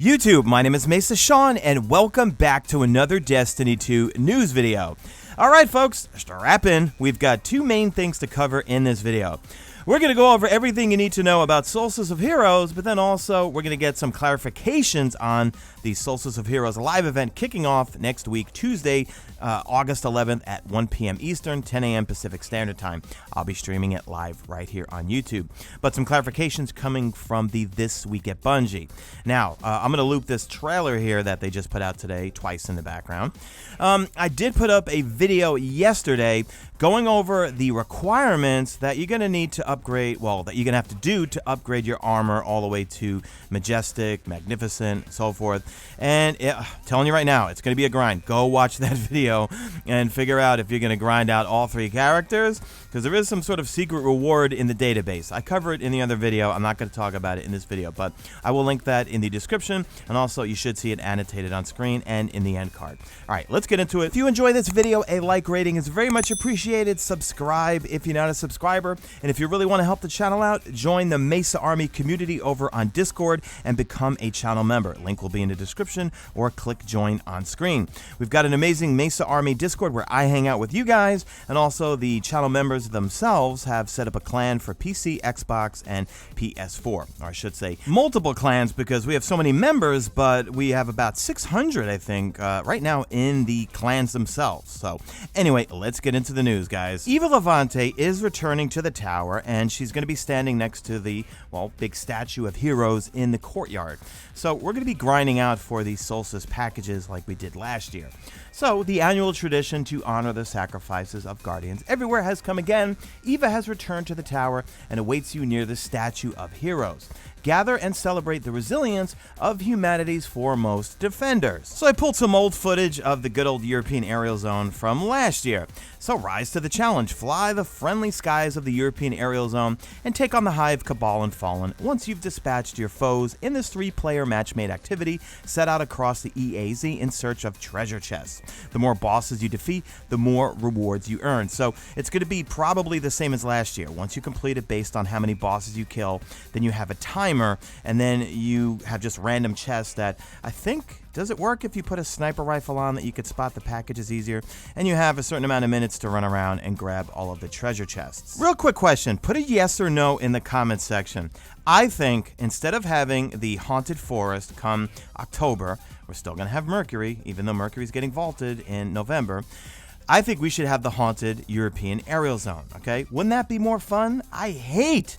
YouTube, my name is Mesa Sean, and welcome back to another Destiny 2 news video. Alright folks, strap in. We've got two main things to cover in this video. We're going to go over everything you need to know about Solstice of Heroes, but then also we're going to get some clarifications on the Solstice of Heroes live event kicking off next week, Tuesday, August 11th at 1 p.m. Eastern, 10 a.m. Pacific Standard Time. I'll be streaming it live right here on YouTube. But some clarifications coming from the This Week at Bungie. Now, I'm going to loop this trailer here that they just put out today, twice in the background. I did put up a video yesterday going over the requirements that you're going to need to upgrade, well, that you're going to have to do to upgrade your armor all the way to Majestic, Magnificent, so forth. And I'm telling you right now, it's going to be a grind. Go watch that video and figure out if you're going to grind out all three characters, because there is some sort of secret reward in the database. I cover it in the other video. I'm not going to talk about it in this video, but I will link that in the description, and also you should see it annotated on screen and in the end card. All right, let's get into it. If you enjoy this video, a like rating is very much appreciated. Subscribe if you're not a subscriber, and if you really want to help the channel out, join the Mesa Army community over on Discord and become a channel member. Link will be in the description, or click join on screen. We've got an amazing Mesa Army Discord where I hang out with you guys, and also the channel members themselves have set up a clan for PC, Xbox, and PS4, or I should say multiple clans, because we have so many members, but we have about 600, I think, right now in the clans themselves. So anyway, let's get into the news, guys. Eva Levante is returning to the tower, and she's going to be standing next to the, well, big statue of heroes in the courtyard. So we're going to be grinding out for the Solstice packages like we did last year. So the annual tradition to honor the sacrifices of guardians everywhere has come again. Eva has returned to the tower and awaits you near the statue of heroes. Gather and celebrate the resilience of humanity's foremost defenders. So I pulled some old footage of the good old European aerial zone from last year. So rise to the challenge, fly the friendly skies of the European aerial zone, and take on the Hive, Cabal, and Fallen once you've dispatched your foes in this 3-player match-made activity set out across the EAZ in search of treasure chests. The more bosses you defeat, the more rewards you earn. So it's going to be probably the same as last year. Once you complete it based on how many bosses you kill, then you have a timer, and then you have just random chests that I think, does it work if you put a sniper rifle on that you could spot the packages easier? And you have a certain amount of minutes to run around and grab all of the treasure chests. Real quick question, put a yes or no in the comments section. I think instead of having the Haunted Forest come October, we're still going to have Mercury, even though Mercury's getting vaulted in November. I think we should have the Haunted European Aerial Zone, okay? Wouldn't that be more fun? I hate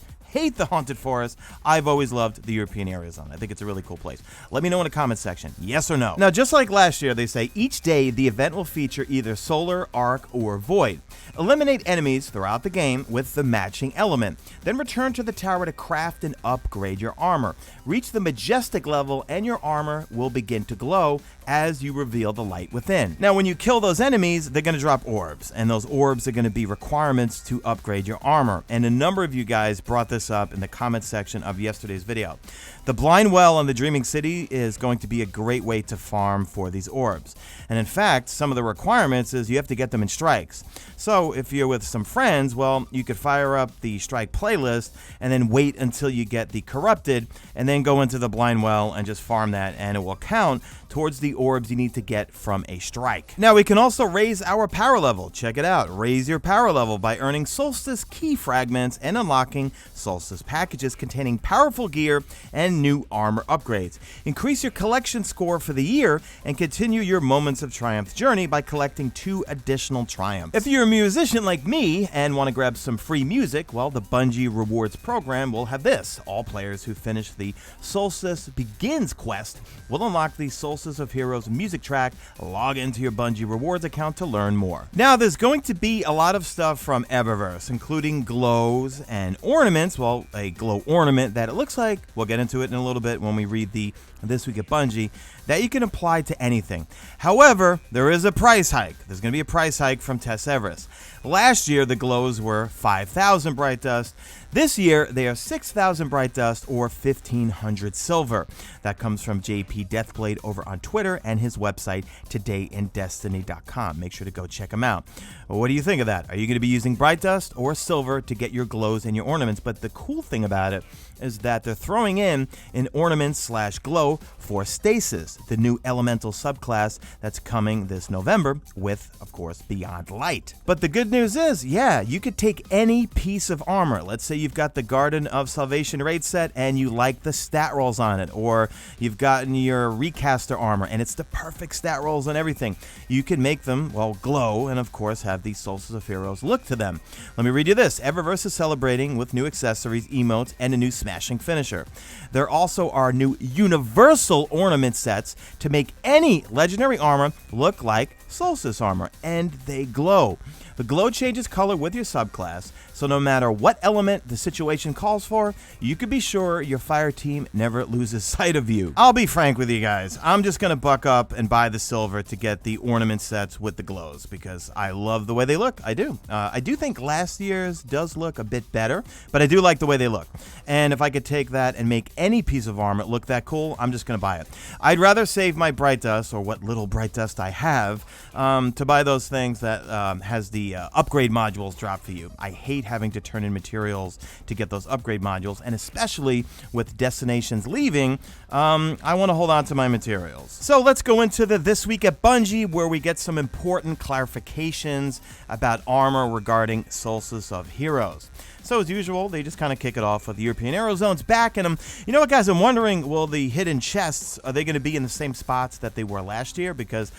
the Haunted Forest. I've always loved the European Area Zone. I think it's a really cool place. Let me know in the comment section, yes or no. Now, just like last year, they say each day the event will feature either Solar, Arc, or Void. Eliminate enemies throughout the game with the matching element. Then return to the tower to craft and upgrade your armor. Reach the Majestic level and your armor will begin to glow as you reveal the light within. Now, when you kill those enemies, they're going to drop orbs, and those orbs are going to be requirements to upgrade your armor. And a number of you guys brought this up in the comment section of yesterday's video. The Blind Well on the Dreaming City is going to be a great way to farm for these orbs. And in fact, some of the requirements is you have to get them in strikes. So if you're with some friends, well, you could fire up the strike playlist and then wait until you get the corrupted and then go into the Blind Well and just farm that, and it will count towards the orbs you need to get from a strike. Now, we can also raise our power level. Check it out. Raise your power level by earning Solstice key fragments and unlocking Solstice packages containing powerful gear and new armor upgrades. Increase your collection score for the year and continue your Moments of Triumph journey by collecting 2 additional triumphs. If you're a musician like me and want to grab some free music, well, the Bungie Rewards program will have this. All players who finish the Solstice Begins quest will unlock the Solstice of Heroes music track. Log into your Bungie Rewards account to learn more. Now, there's going to be a lot of stuff from Eververse, including glows and ornaments. Well, a glow ornament that it looks like, we'll get into it in a little bit when we read the This Week at Bungie, that you can apply to anything. However, there is a price hike. There's going to be a price hike from Tess Everest. Last year, the glows were 5,000 bright dust. This year, they are 6,000 bright dust or 1,500 silver. That comes from JP Deathblade over on Twitter and his website, todayindestiny.com. Make sure to go check him out. Well, what do you think of that? Are you going to be using bright dust or silver to get your glows and your ornaments? But the cool thing about it is that they're throwing in an ornament/glow for STASIS, the new elemental subclass that's coming this November with, of course, Beyond Light. But the good news is, yeah, you could take any piece of armor. Let's say you've got the Garden of Salvation raid set and you like the stat rolls on it, or you've gotten your Recaster armor and it's the perfect stat rolls and everything. You can make them, well, glow and, of course, have these Solstice of Heroes look to them. Let me read you this. Eververse is celebrating with new accessories, emotes, and a new smashing finisher. There also are new universal ornament sets to make any legendary armor look like Solstice armor, and they glow. The glow changes color with your subclass, so no matter what element the situation calls for, you can be sure your fire team never loses sight of you. I'll be frank with you guys, I'm just gonna buck up and buy the silver to get the ornament sets with the glows, because I love the way they look. I do. I do think last year's does look a bit better, but I do like the way they look. And if I could take that and make any piece of armor look that cool, I'm just gonna buy it. I'd rather save my bright dust, or what little bright dust I have, to buy those things that has the upgrade modules drop for you. I hate having to turn in materials to get those upgrade modules, and especially with destinations leaving, I want to hold on to my materials. So let's go into the This Week at Bungie, where we get some important clarifications about armor regarding Solstice of Heroes. So as usual, they just kind of kick it off with the European Aerozones back, and you know what, guys, I'm wondering, will the hidden chests, are they going to be in the same spots that they were last year? Because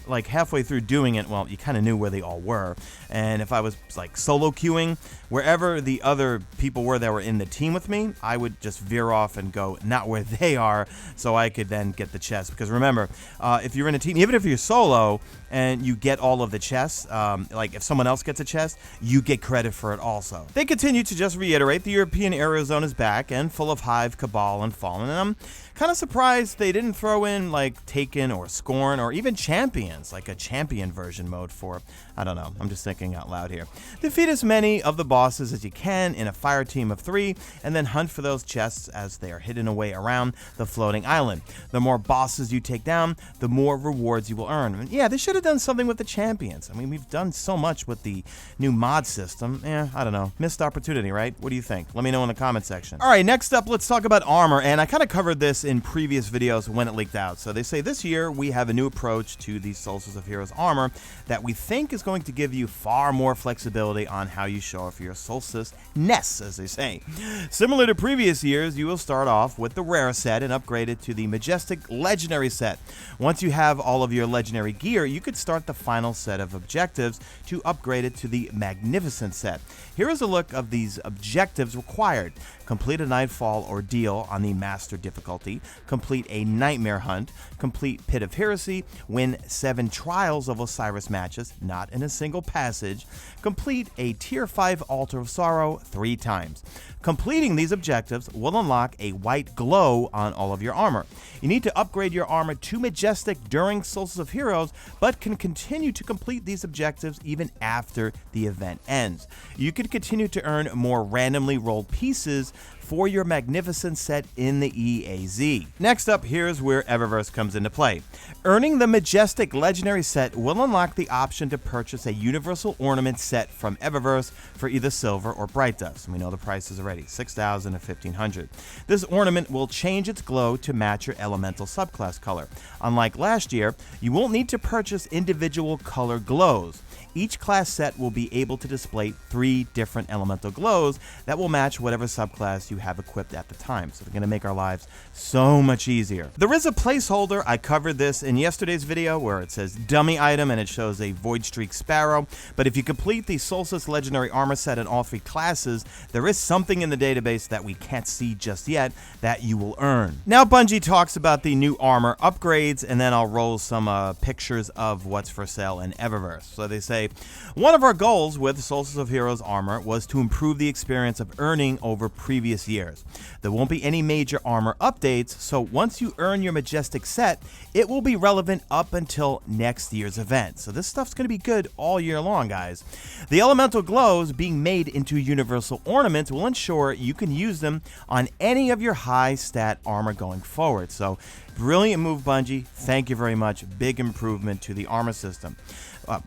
like halfway through doing it, well, you kind of knew where they all were, and if I was like solo queuing, wherever the other people were that were in the team with me, I would just veer off and go not where they are, so I could then get the chest. Because remember, if you're in a team, even if you're solo and you get all of the chests, like if someone else gets a chest, you get credit for it also. They continue to just reiterate the European Aerozone is back and full of Hive, Cabal, and Fallen, and I'm kind of surprised they didn't throw in like Taken or Scorn or even Champions, like a champion version mode for, I don't know, I'm just thinking out loud here. Defeat as many of the bosses as you can in a fire team of 3, and then hunt for those chests as they are hidden away around the floating island. The more bosses you take down, the more rewards you will earn. And yeah, they should have done something with the champions. I mean, we've done so much with the new mod system. I don't know, missed opportunity, right? What do you think? Let me know in the comment section. All right, next up, let's talk about armor, and I kind of covered this in previous videos when it leaked out. So they say this year we have a new approach to the Solstice of Heroes armor that we think is going to give you far more flexibility on how you show off your Solstice-ness, as they say. Similar to previous years, you will start off with the rare set and upgrade it to the Majestic Legendary set. Once you have all of your legendary gear, you could start the final set of objectives to upgrade it to the Magnificent set. Here is a look of these objectives required. Complete a Nightfall Ordeal on the Master difficulty, complete a Nightmare Hunt, complete Pit of Heresy, win 7 Trials of Osiris matches, not in a single passage, complete a Tier 5 Altar of Sorrow 3 times. Completing these objectives will unlock a white glow on all of your armor. You need to upgrade your armor to Majestic during Solstice of Heroes, but can continue to complete these objectives even after the event ends. You can continue to earn more randomly rolled pieces for your Magnificent set in the EAZ. Next up, here's where Eververse comes into play. Earning the Majestic Legendary set will unlock the option to purchase a Universal Ornament set from Eververse for either silver or bright dust. We know the prices already, $6,000 and $1,500. This ornament will change its glow to match your elemental subclass color. Unlike last year, you won't need to purchase individual color glows. Each class set will be able to display 3 different elemental glows that will match whatever subclass you have equipped at the time. So they're going to make our lives so much easier. There is a placeholder. I covered this in yesterday's video where it says dummy item and it shows a Void Streak Sparrow. But if you complete the Solstice Legendary Armor set in all 3 classes, there is something in the database that we can't see just yet that you will earn. Now Bungie talks about the new armor upgrades, and then I'll roll some pictures of what's for sale in Eververse. So they say, one of our goals with Solstice of Heroes armor was to improve the experience of earning over previous years. There won't be any major armor updates, so once you earn your Majestic set, it will be relevant up until next year's event. So this stuff's going to be good all year long, guys. The elemental glows being made into universal ornaments will ensure you can use them on any of your high stat armor going forward. So Brilliant move, Bungie. Thank you very much. Big improvement to the armor system.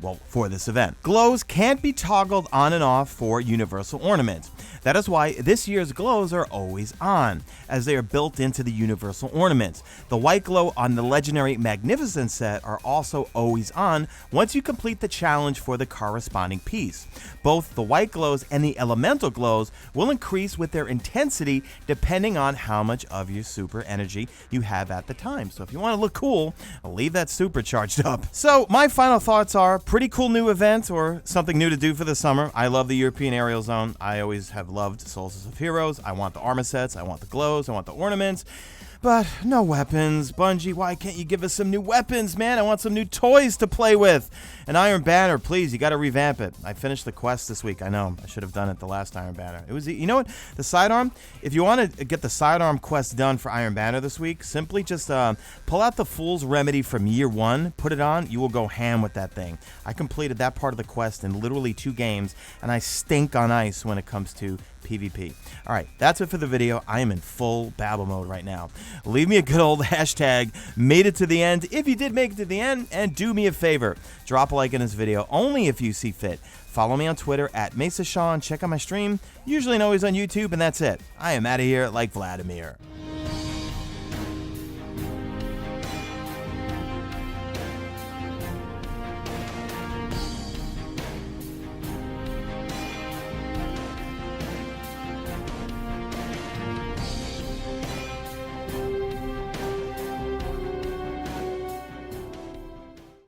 Well, for this event. Glows can't be toggled on and off for universal ornaments. That is why this year's glows are always on, as they are built into the universal ornaments. The white glow on the legendary Magnificent set are also always on once you complete the challenge for the corresponding piece. Both the white glows and the elemental glows will increase with their intensity depending on how much of your super energy you have at the time. So if you want to look cool, leave that super charged up. So my final thoughts are pretty cool new event or something new to do for the summer. I love the European Aerial Zone. I always have loved Solstice of Heroes. I want the armor sets, I want the glows, I want the ornaments, but no weapons. Bungie, why can't you give us some new weapons, man? I want some new toys to play with. An Iron Banner, please, you got to revamp it. I finished the quest this week. I know, I should have done it the last Iron Banner. It was, you know what, the sidearm, if you want to get the sidearm quest done for Iron Banner this week, simply just pull out the Fool's Remedy from year 1, put it on, you will go ham with that thing. I completed that part of the quest in literally 2 games, and I stink on ice when it comes to PvP. All right, that's it for the video. I am in full babble mode right now. Leave me a good old hashtag, made it to the end, if you did make it to the end, and do me a favor, drop a like in this video, only if you see fit. Follow me on Twitter at Mesa Sean, check out my stream, usually and always on YouTube, and that's it. I am out of here like Vladimir.